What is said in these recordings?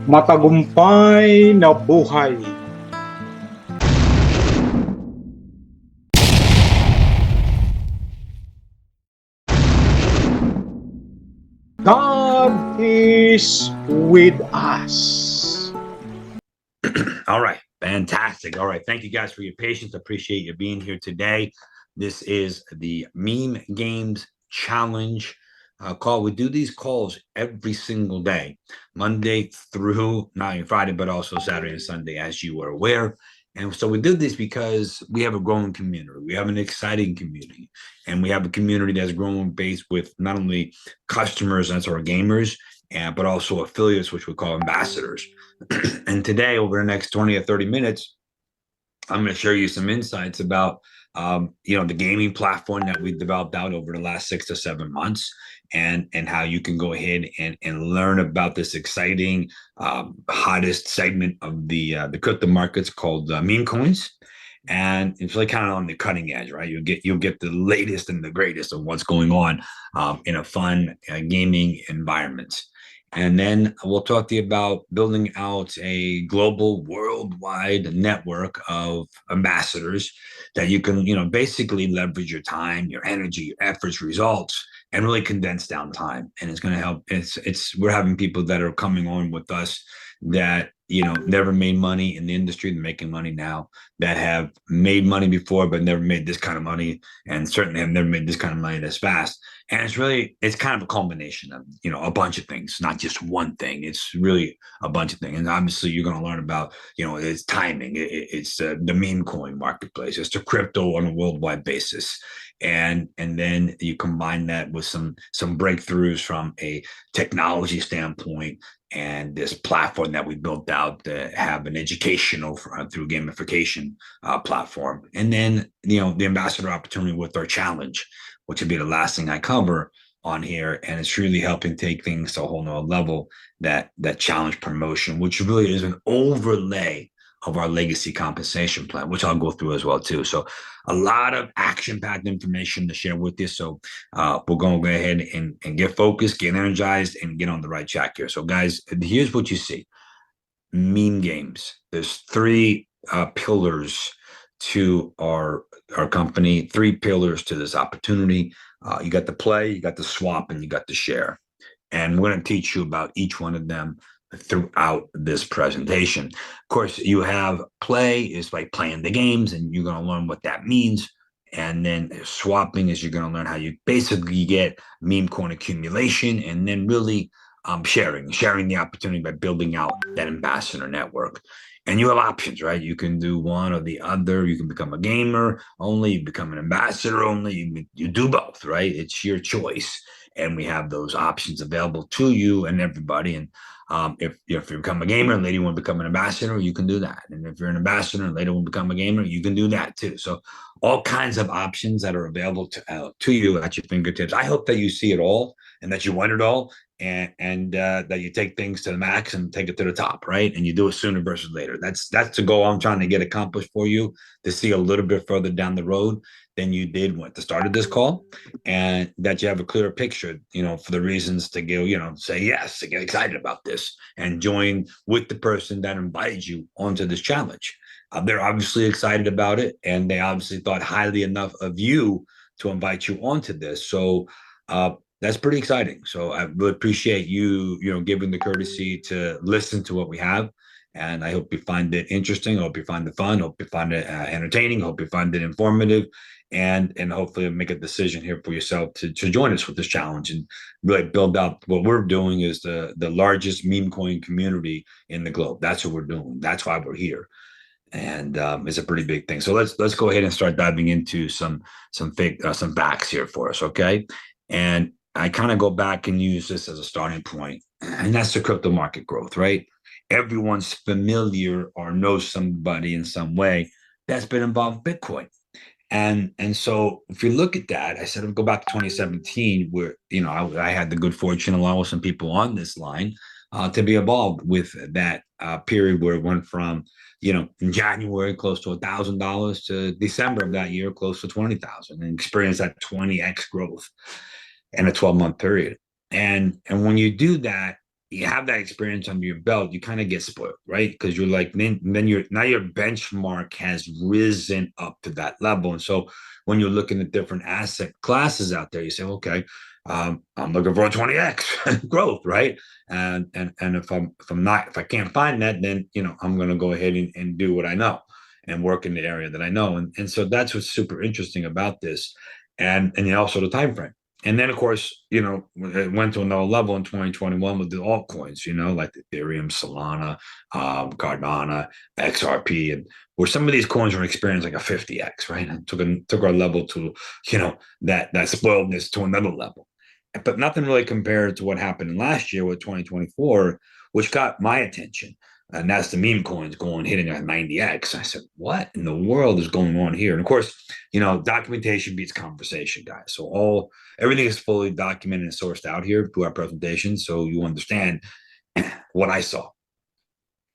matagumpay na buhay. God is with us. All right. Fantastic. All right. Thank you guys for your patience. Appreciate you being here today. This is the Memegames Challenge call. We do these calls every single day, Monday through not only Friday, but also Saturday and Sunday, as you are aware. And so we do this because we have a growing community. We have an exciting community, and we have a community that's growing based with not only customers, that's our gamers, but also affiliates, which we call ambassadors. And today, over the next 20 or 30 minutes, I'm going to share you some insights about the gaming platform that we developed out over the last 6 to 7 months, and how you can go ahead and learn about this exciting hottest segment of the crypto markets called meme coins. And it's really kind of on the cutting edge, right? You'll get the latest and the greatest of what's going on in a fun gaming environment. And then we'll talk to you about building out a global, worldwide network of ambassadors that you can, basically leverage your time, your energy, your efforts, results, and really condense down time. And it's going to help. We're having people that are coming on with us that, never made money in the industry. They're making money now, that have made money before, but never made this kind of money, and certainly have never made this kind of money this fast. And it's kind of a combination of, a bunch of things, not just one thing. It's really a bunch of things. And obviously you're going to learn about, it's timing. It's the meme coin marketplace. It's the crypto on a worldwide basis. And then you combine that with some breakthroughs from a technology standpoint, and this platform that we built out to have an educational through gamification platform. And then, the ambassador opportunity with our challenge, which would be the last thing I cover on here. And it's really helping take things to a whole nother level, that challenge promotion, which really is an overlay of our legacy compensation plan, which I'll go through as well too. So a lot of action-packed information to share with you. So we're going to go ahead and get focused, get energized, and get on the right track here. So guys, here's what you see. Memegames. There's three pillars to our company, three pillars to this opportunity. You got the play, you got the swap, and you got the share. And we're going to teach you about each one of them throughout this presentation. Of course, you have play is like playing the games, and you're going to learn what that means. And then swapping is you're going to learn how you basically get meme coin accumulation, and then really sharing the opportunity by building out that ambassador network. And you have options, right? You can do one or the other. You can become a gamer only, you become an ambassador only, you do both, right? It's your choice. And we have those options available to you and everybody. And if you become a gamer and later you want to become an ambassador, you can do that. And if you're an ambassador and later want to become a gamer, you can do that too. So all kinds of options that are available to you at your fingertips. I hope that you see it all and that you want it all, and that you take things to the max and take it to the top, right? And you do it sooner versus later. That's the goal I'm trying to get accomplished for you, to see a little bit further down the road than you did at the start of this call, and that you have a clearer picture, for the reasons to go, say yes, to get excited about this and join with the person that invited you onto this challenge. They're obviously excited about it, and they obviously thought highly enough of you to invite you onto this. So that's pretty exciting. So I would appreciate you, giving the courtesy to listen to what we have. And I hope you find it interesting. I hope you find it fun. I hope you find it entertaining. I hope you find it informative, and hopefully make a decision here for yourself to join us with this challenge and really build out what we're doing is the largest meme coin community in the globe. That's what we're doing. That's why we're here. And it's a pretty big thing. So let's go ahead and start diving into some facts here for us, okay? And I kind of go back and use this as a starting point, and that's the crypto market growth, right? Everyone's familiar or knows somebody in some way that's been involved with Bitcoin. And so if you look at that, I said, I'll go back to 2017, where, I had the good fortune, along with some people on this line, to be involved with that period where it went from, in January, close to $1,000 to December of that year, close to 20,000, and experience that 20x growth in a 12-month period. And when you do that, you have that experience under your belt, you kind of get spoiled, right? Because you're like, then your benchmark has risen up to that level. And so when you're looking at different asset classes out there, you say, okay, I'm looking for a 20x growth, right? And if I can't find that, then I'm gonna go ahead and do what I know and work in the area that I know. And so that's what's super interesting about this. And also the time frame. And then, of course, it went to another level in 2021 with the altcoins, like Ethereum, Solana, Cardano, XRP, and where some of these coins were experiencing like a 50x, right? And took our level to, that spoiledness to another level. But nothing really compared to what happened last year with 2024, which got my attention. And that's the meme coins hitting at 90x. I said, what in the world is going on here? And of course, documentation beats conversation, guys. So everything is fully documented and sourced out here through our presentation, so you understand what I saw.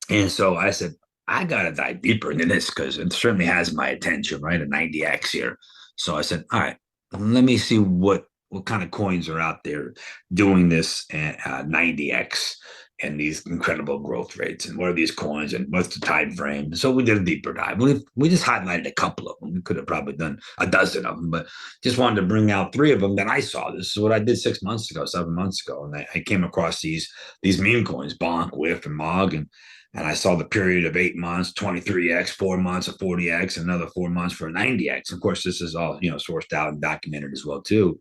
And so I said, I gotta dive deeper into this because it certainly has my attention, right? A 90x here. So I said, all right, let me see what kind of coins are out there doing this 90x and these incredible growth rates, and what are these coins and what's the time frame. So we did a deeper dive. We just highlighted a couple of them. We could have probably done a dozen of them, but just wanted to bring out 3 of them that I saw. This is what I did 6 months ago, 7 months ago, and I came across these meme coins, Bonk, Whiff, and Mog, and I saw the period of 8 months, 23x, 4 months of 40x, another 4 months for 90x. Of course, this is all sourced out and documented as well too.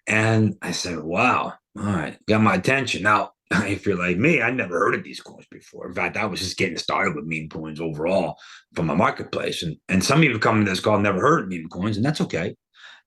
And I said, wow, all right, got my attention. Now, if you're like me, I never heard of these coins before. In fact, I was just getting started with meme coins overall from my marketplace. And some of you have come to this call never heard of meme coins, and that's okay.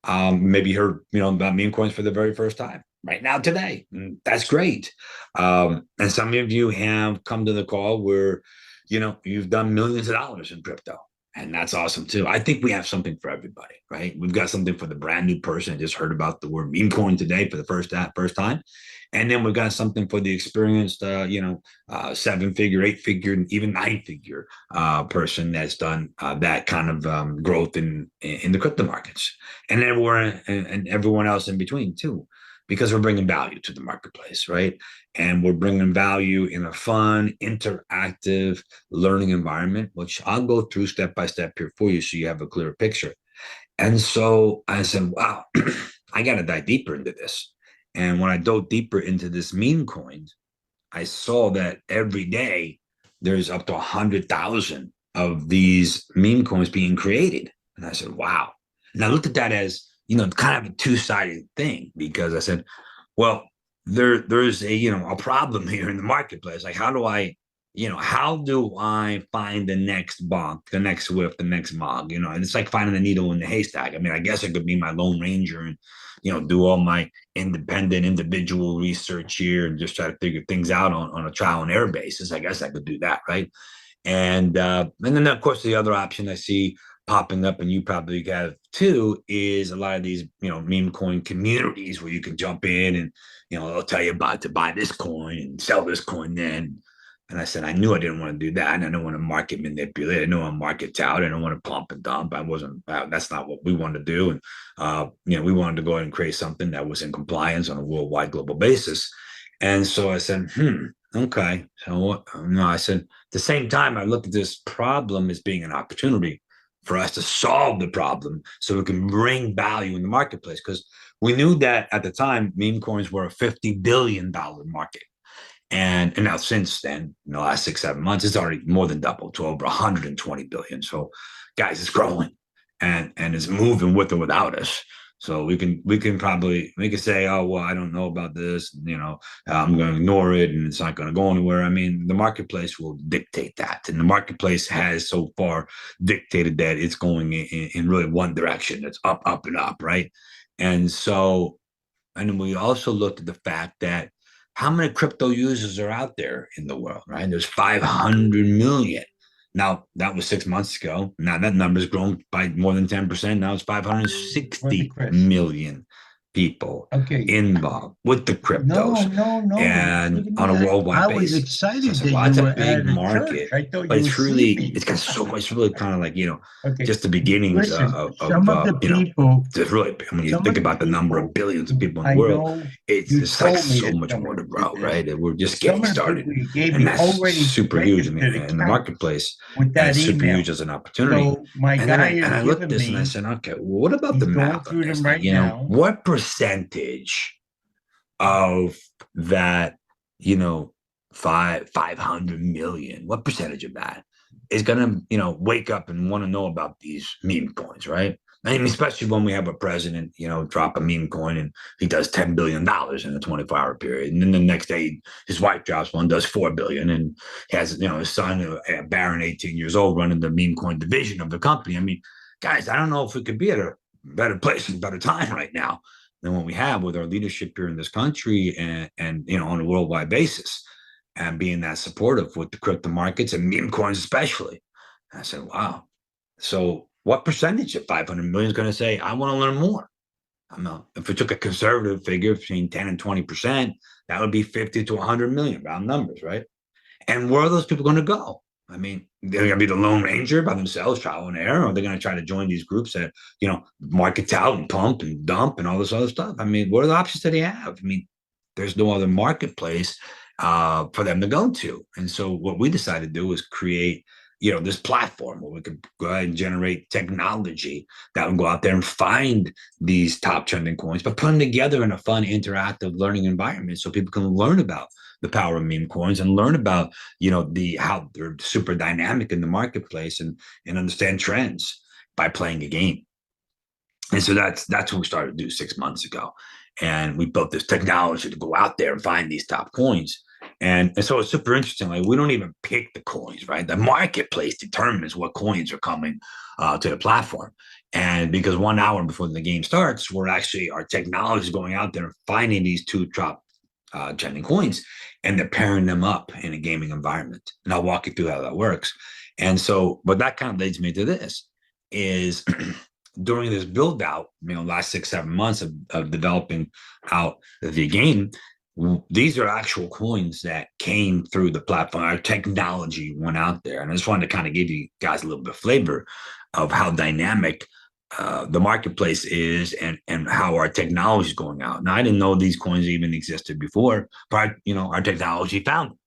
Maybe you heard about meme coins for the very first time right now today. And that's great. And some of you have come to the call where you've done millions of dollars in crypto. And that's awesome too. I think we have something for everybody, right? We've got something for the brand new person that just heard about the word meme coin today for the first time. And then we've got something for the experienced, 7-figure, 8-figure, and even 9-figure person that's done that kind of growth in the crypto markets, and everyone else in between too, because we're bringing value to the marketplace, right? And we're bringing value in a fun, interactive learning environment, which I'll go through step by step here for you so you have a clearer picture. And so I said, wow, I got to dive deeper into this. And when I dove deeper into this meme coins, I saw that every day there's up to 100,000 of these meme coins being created. And I said, wow. And I looked at that as, kind of a two-sided thing, because I said, well, there's a problem here in the marketplace. Like, how do I find the next bonk, the next whiff, the next mog? And it's like finding the needle in the haystack. I mean, I guess I could be my lone ranger and do all my individual research here and just try to figure things out on a trial and error basis. I guess I could do that, right? And then of course the other option I see popping up, and you probably have too, is a lot of these meme coin communities where you can jump in and they'll tell you about to buy this coin and sell this coin then. And I said, I knew I didn't want to do that. And I don't want to market manipulate. I didn't want to market tout. I don't want to pump and dump. That's not what we wanted to do. And, we wanted to go ahead and create something that was in compliance on a worldwide global basis. And so I said, okay. So I said, at the same time, I looked at this problem as being an opportunity for us to solve the problem so we can bring value in the marketplace. Because we knew that at the time, meme coins were a $50 billion market. And now since then, in the last 6-7 months, it's already more than doubled to over 120 billion. So guys, it's growing and it's moving with or without us. So we can say, oh, well, I don't know about this, I'm going to ignore it and it's not going to go anywhere. I mean, the marketplace will dictate that. And the marketplace has so far dictated that it's going in really one direction. It's up, up, and up, right? And so, and we also looked at the fact that how many crypto users are out there in the world, right? There's 500 million. Now, that was 6 months ago. Now that number's grown by more than 10%. Now it's 560 million people Okay. involved with the cryptos No. and on a worldwide I was basis. excited So that well, you that's a were big at a market, church. I thought but you were it's really, sleeping. it's got so much, really kind of like, Okay. just the beginnings Listen, of some of the people, there's really, when you some think of the about the number of people, billions of people in the I world, know you it's like told me so that much some more of to them did grow, this. right? And we're just Some getting of the started. people you gave And me that's already super huge in registered the accounts marketplace. with And that it's super email. huge as an opportunity. So my And then guy I has looked at given this and I me, said, okay, well, what about he's the going math on through this? them Like, right now. what percentage of that, 500 million, what percentage of that is going to, wake up and want to know about these meme coins, right? I mean, especially when we have a president, drop a meme coin and he does $10 billion in a 24-hour period. And then the next day, his wife drops one, does $4 billion, and has, his son, Baron, 18 years old, running the meme coin division of the company. I mean, guys, I don't know if we could be at a better place and better time right now than what we have with our leadership here in this country and on a worldwide basis, and being that supportive with the crypto markets and meme coins especially. And I said, wow. So what percentage of 500 million is going to say, I want to learn more? I know if we took a conservative figure between 10 and 20%, that would be 50 to 100 million, round numbers, right? And where are those people going to go? I mean, they're going to be the Lone Ranger by themselves, trial and error, or they're going to try to join these groups that, market out and pump and dump and all this other stuff. I mean, what are the options that they have? I mean, there's no other marketplace for them to go to. And so what we decided to do was create, this platform where we could go ahead and generate technology that would go out there and find these top trending coins, but put them together in a fun, interactive learning environment so people can learn about the power of meme coins and learn about, how they're super dynamic in the marketplace and understand trends by playing a game. And so that's what we started to do 6 months ago. And we built this technology to go out there and find these top coins. And so it's super interesting. Like, we don't even pick the coins, right? The marketplace determines what coins are coming to the platform. And because 1 hour before the game starts, our technology is going out there and finding these two top trending coins, and they're pairing them up in a gaming environment. And I'll walk you through how that works. And so, but that kind of leads me to this is during this build out, last 6-7 months of developing out the game, these are actual coins that came through the platform. Our technology went out there. And I just wanted to kind of give you guys a little bit of flavor of how dynamic the marketplace is and how our technology is going out. Now, I didn't know these coins even existed before, but our technology found them.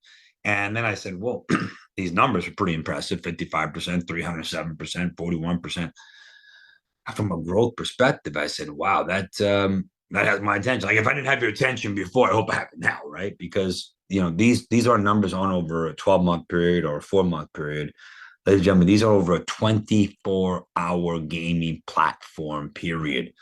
And then I said, well, these numbers are pretty impressive: 55%, 307%, 41%. From a growth perspective, I said, wow, that has my attention. Like, if I didn't have your attention before, I hope I have it now, right? Because these are numbers on over a 12-month period or a 4-month period. Ladies and gentlemen, these are over a 24-hour gaming platform period.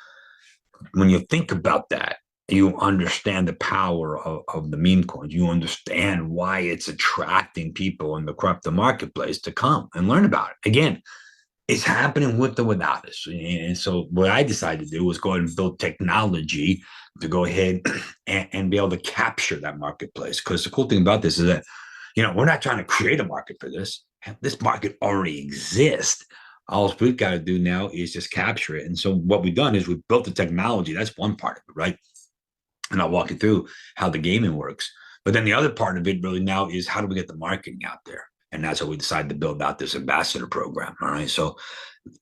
When you think about that, you understand the power of the meme coins. You understand why it's attracting people in the crypto marketplace to come and learn about it. Again, it's happening with or without us. And so what I decided to do was go ahead and build technology to go ahead and be able to capture that marketplace. Because the cool thing about this is that, we're not trying to create a market for this. This market already exists. All we've got to do now is just capture it. And so what we've done is we've built the technology. That's one part of it, right? And I'll walk you through how the gaming works. But then the other part of it really now is, how do we get the marketing out there? And that's how we decided to build out this ambassador program. All right. So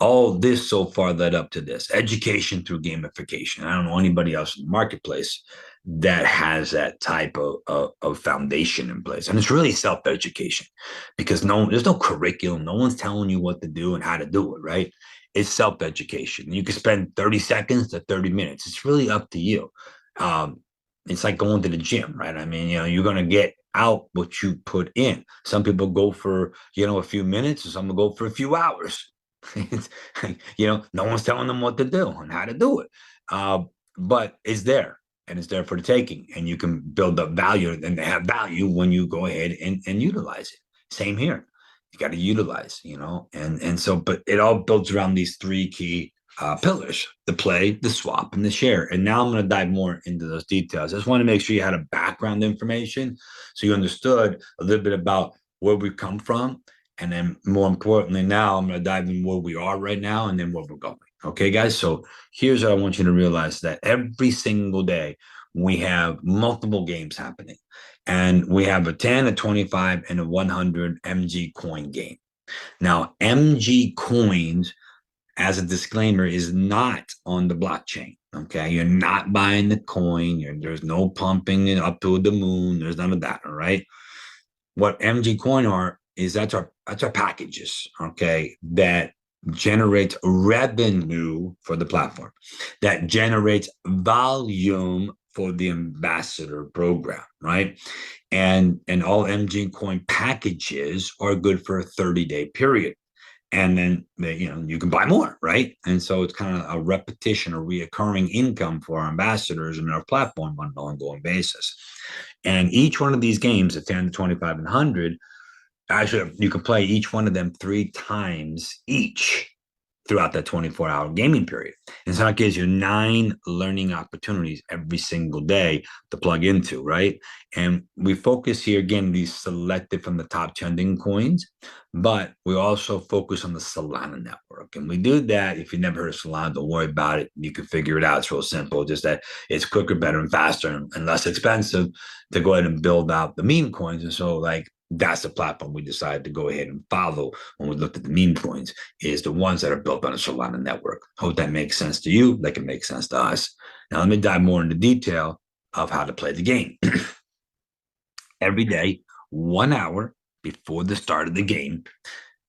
all this so far led up to this education through gamification. I don't know anybody else in the marketplace that has that type of foundation in place. And it's really self-education, because there's no curriculum. No one's telling you what to do and how to do it, right? It's self-education. You can spend 30 seconds to 30 minutes. It's really up to you. It's like going to the gym, right? I mean, you're going to get out what you put in. Some people go for, a few minutes, and some will go for a few hours. No one's telling them what to do and how to do it. But it's there, and it's there for the taking, and you can build up value, and they have value when you go ahead and utilize it. Same here. You got to utilize, and so, but it all builds around these three key pillars: the play, the swap, and the share. And now I'm going to dive more into those details. I just want to make sure you had a background information so you understood a little bit about where we've come from. And then more importantly, now I'm going to dive in where we are right now and then where we're going. Okay, guys. So here's what I want you to realize, that every single day we have multiple games happening, and we have a 10, a 25, and a 100 MG coin game. Now, MG coins, as a disclaimer, is not on the blockchain. Okay, you're not buying the coin. There's no pumping it up to the moon. There's none of that. All right. What MG coin are is that's our packages. Okay, that generates revenue for the platform, that generates volume for the ambassador program, right? And all MG coin packages are good for a 30-day period, and then you can buy more, right? And so it's kind of a repetition or reoccurring income for our ambassadors and our platform on an ongoing basis. And each one of these games, the 10, 25, and 100, actually you can play each one of them 3 times each throughout that 24-hour gaming period. And so that gives you 9 learning opportunities every single day to plug into, right? And we focus here, again, these selected from the top trending coins, but we also focus on the Solana network. And we do that. If you never heard of Solana, don't worry about it. You can figure it out. It's real simple, just that it's quicker, better, and faster, and less expensive to go ahead and build out the meme coins. And so, like, that's the platform we decided to go ahead and follow when we looked at the meme coins, is the ones that are built on a Solana network. Hope that makes sense to you, like it makes sense to us. Now, let me dive more into detail of how to play the game. Every day, 1 hour before the start of the game,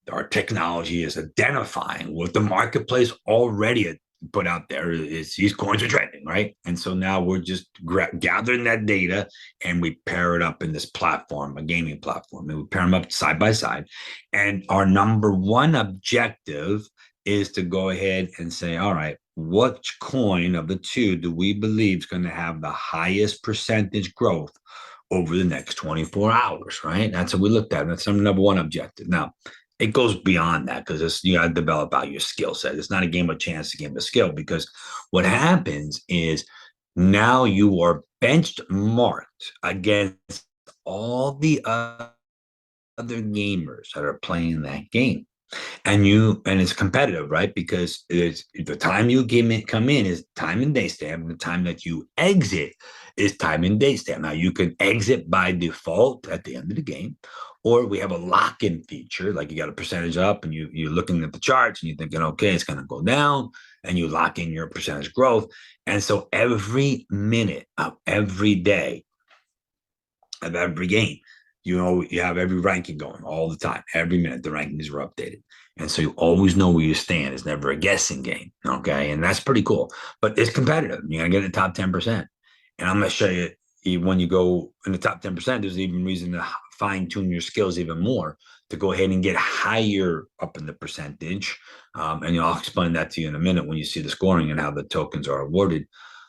our technology is identifying what the marketplace already put out there is these coins are trending, right? And so now we're just gathering that data, and we pair it up in this platform, a gaming platform, and we pair them up side by side. And our number one objective is to go ahead and say, all right, which coin of the two do we believe is going to have the highest percentage growth over the next 24 hours, right? That's what we looked at. That's our number one objective. Now, it goes beyond that, because you got to develop out your skill set. It's not a game of chance, it's a game of skill, because what happens is now you are benchmarked against all the other gamers that are playing that game. And it's competitive, right? Because it's the time you come in is time and day stamp, and the time that you exit is time and day stamp. Now, you can exit by default at the end of the game, or we have a lock-in feature, like you got a percentage up and you're looking at the charts and you're thinking, okay, it's going to go down, and you lock in your percentage growth. And so every minute of every day of every game, you have every ranking going all the time. Every minute, the rankings are updated. And so you always know where you stand. It's never a guessing game. Okay. And that's pretty cool. But it's competitive. You're going to get in the top 10%. And I'm going to show you, when you go in the top 10%, there's even reason to fine tune your skills even more to go ahead and get higher up in the percentage. And I'll explain that to you in a minute when you see the scoring and how the tokens are awarded.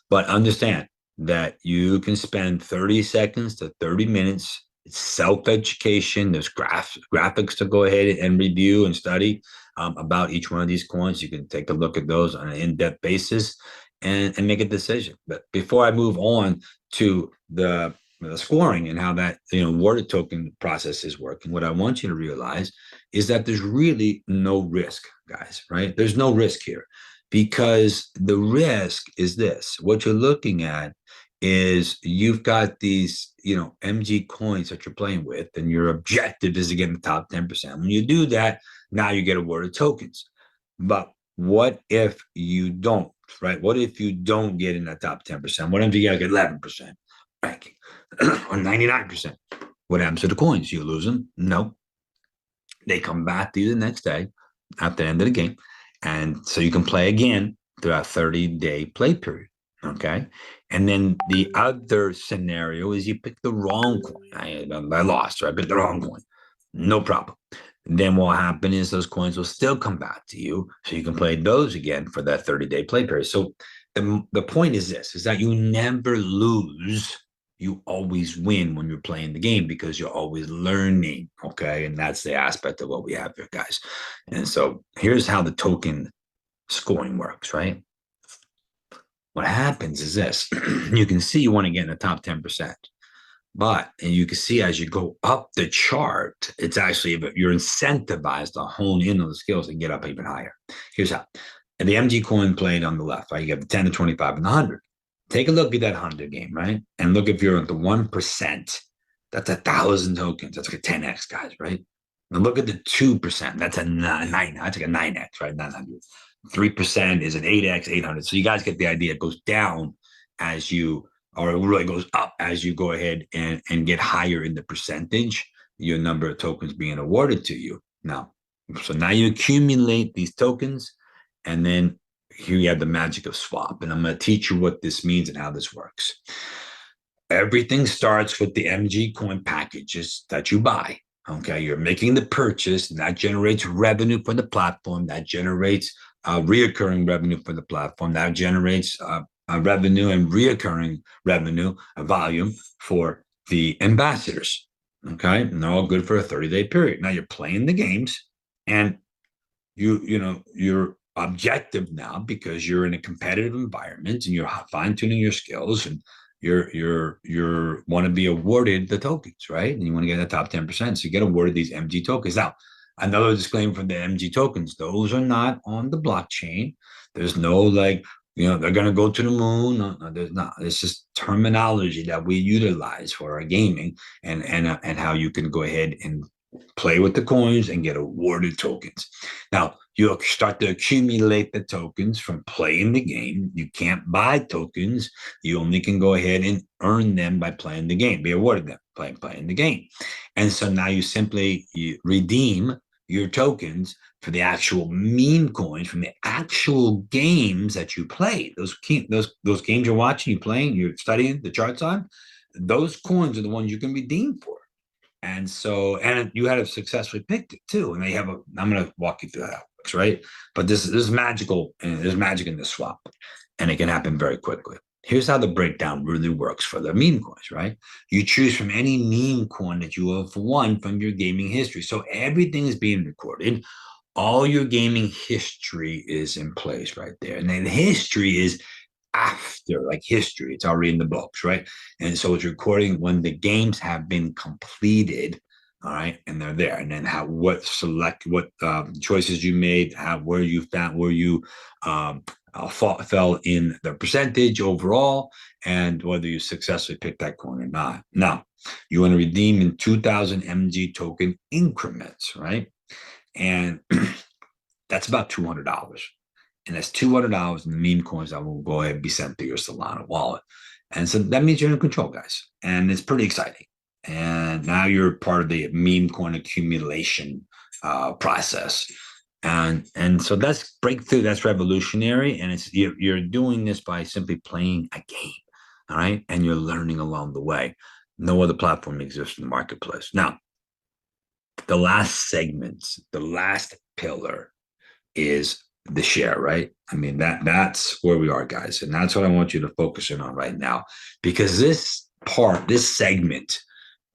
But understand that you can spend 30 seconds to 30 minutes. It's self-education. There's graphics to go ahead and review and study about each one of these coins. You can take a look at those on an in-depth basis and make a decision. But before I move on to the scoring and how that awarded token process is working, what I want you to realize is that there's really no risk, guys, right? There's no risk here, because the risk is this. What you're looking at is you've got these, MG coins that you're playing with, and your objective is to get in the top 10%. When you do that, now you get awarded tokens. But what if you don't, right? What if you don't get in the top 10%? What if you get 11% ranking or 99%? What happens to the coins? You lose them? No. They come back to you the next day at the end of the game. And so you can play again throughout a 30-day play period. Okay. And then the other scenario is you pick the wrong coin. I lost, right? I picked the wrong coin. No problem. Then what will happen is those coins will still come back to you, so you can play those again for that 30-day play period. So the point is this, is that you never lose. You always win when you're playing the game, because you're always learning. Okay. And that's the aspect of what we have here, guys. And so here's how the token scoring works, right? What happens is this. You can see you want to get in the top 10%. And you can see as you go up the chart, it's actually, you're incentivized to hone in on the skills and get up even higher. Here's how. And the MG coin played on the left, right? You have the 10, the 25, and the 100. Take a look at that 100 game, right? And look if you're at the 1%. That's 1,000 tokens. That's like a 10x, guys, right? And look at the 2%. That's a 9. That's like a 9x, right? 900. 3% is an 8x, 800. So you guys get the idea. It goes down as you, or it really goes up as you go ahead and get higher in the percentage, your number of tokens being awarded to you. Now, so now you accumulate these tokens, and then here you have the magic of swap. And I'm going to teach you what this means and how this works. Everything starts with the MG coin packages that you buy. Okay, you're making the purchase, and that generates revenue for the platform. That generates reoccurring revenue for the platform. That generates revenue and reoccurring revenue, a volume for the ambassadors. Okay, and they're all good for a 30-day period. Now you're playing the games, and you're objective now because you're in a competitive environment and you're fine-tuning your skills, and you're want to be awarded the tokens, right? And you want to get the top 10%. So you get awarded these MG tokens. Now, another disclaimer from the MG tokens, those are not on the blockchain. There's no like, they're going to go to the moon. No, there's not. It's just terminology that we utilize for our gaming and how you can go ahead and play with the coins and get awarded tokens. Now, you start to accumulate the tokens from playing the game. You can't buy tokens. You only can go ahead and earn them by playing the game, be awarded them playing the game. And so now you simply redeem your tokens for the actual meme coins from the actual games that you play. Those games you're watching, you're playing, you're studying the charts on, those coins are the ones you can redeem for. And so, and you had to successfully picked it too. And they have I'm going to walk you through how it works, right? But this is magical, and there's magic in this swap, and it can happen very quickly. Here's how the breakdown really works for the meme coins, right? You choose from any meme coin that you have won from your gaming history. So everything is being recorded. All your gaming history is in place right there. And then history is after, like history, it's already in the books, right? And so it's recording when the games have been completed, all right, and they're there. And then what choices you made, where you fell in the percentage overall, and whether you successfully picked that coin or not. Now, you want to redeem in 2,000 MG token increments, right? And that's about $200. And that's $200 in meme coins that will go ahead and be sent to your Solana wallet. And so that means you're in control, guys. And it's pretty exciting. And now you're part of the meme coin accumulation process. And so that's breakthrough. That's revolutionary. And you're doing this by simply playing a game. All right. And you're learning along the way. No other platform exists in the marketplace. Now, the last segment, the last pillar is the share, right? I mean, that's where we are, guys. And that's what I want you to focus in on right now, because this segment,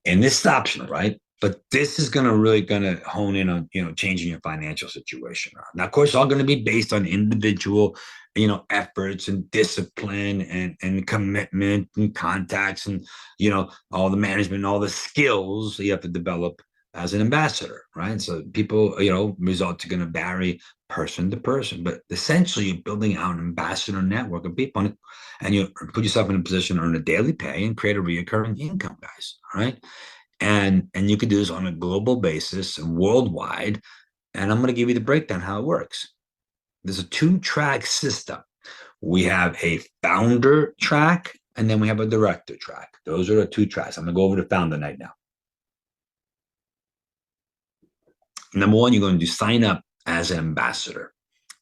and this is optional, right? But this is really going to hone in on, changing your financial situation. Now, of course, it's all going to be based on individual, efforts and discipline and commitment and contacts and, all the management, all the skills that you have to develop as an ambassador, right? So people, results are going to vary person to person, but essentially you're building out an ambassador network of people, and you put yourself in a position to earn a daily pay and create a recurring income, guys. All right. And you can do this on a global basis and worldwide. And I'm going to give you the breakdown how it works. There's a 2-track system. We have a founder track, and then we have a director track. Those are the 2 tracks. I'm going to go over the founder night now. Number 1, you're going to sign up as an ambassador.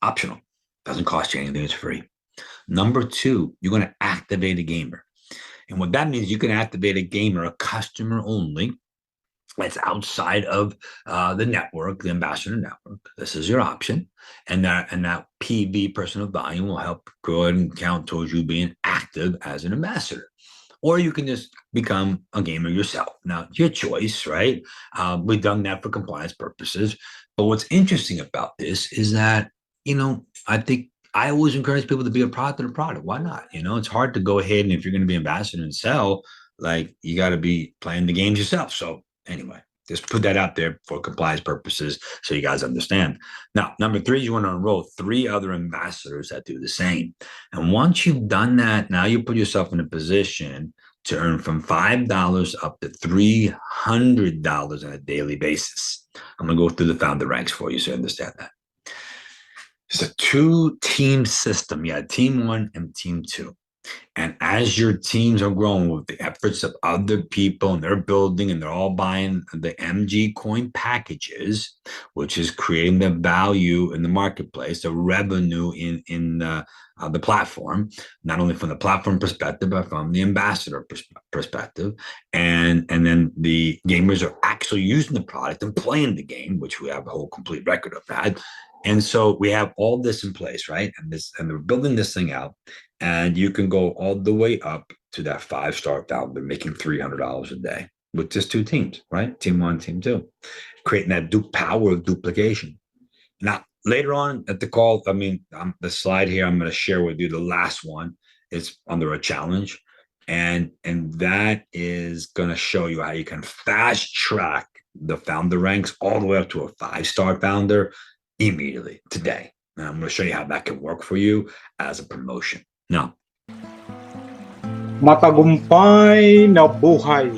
Optional. Doesn't cost you anything. It's free. Number 2, you're going to activate a gamer. And what that means, you can activate a gamer, a customer only, that's outside of the network, the ambassador network. This is your option. And that PV, personal volume, will help go ahead and count towards you being active as an ambassador. Or you can just become a gamer yourself. Now, your choice, right? We've done that for compliance purposes. But what's interesting about this is that, I think I always encourage people to be a product of the product. Why not? It's hard to go ahead, and if you're going to be ambassador and sell, like, you got to be playing the games yourself. So anyway, just put that out there for compliance purposes so you guys understand. Now, number 3, you want to enroll 3 other ambassadors that do the same. And once you've done that, now you put yourself in a position to earn from $5 up to $300 on a daily basis. I'm going to go through the founder ranks for you so you understand that. It's a 2-team system. You have team 1 and team 2. And as your teams are growing with the efforts of other people and they're building and they're all buying the MG coin packages, which is creating the value in the marketplace, the revenue in the platform, not only from the platform perspective, but from the ambassador perspective. And then the gamers are actually using the product and playing the game, which we have a whole complete record of that. And so we have all this in place, right? And we're building this thing out. And you can go all the way up to that 5-star founder making $300 a day with just 2 teams, right? Team 1, team 2, creating that power of duplication. Now, later on at the call, the slide here, I'm going to share with you the last one. It's under a challenge. And that is going to show you how you can fast track the founder ranks all the way up to a 5-star founder immediately today. And I'm going to show you how that can work for you as a promotion. Now, Matagumpay na buhay.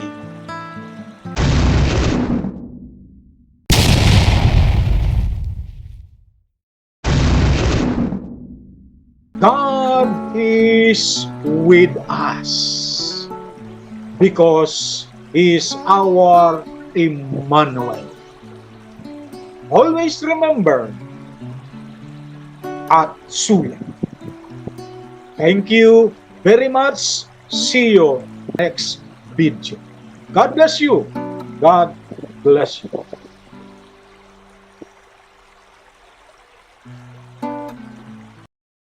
God is with us because He is our Emmanuel. Always remember at sulit. Thank you very much. See you next video. God bless you. God bless you.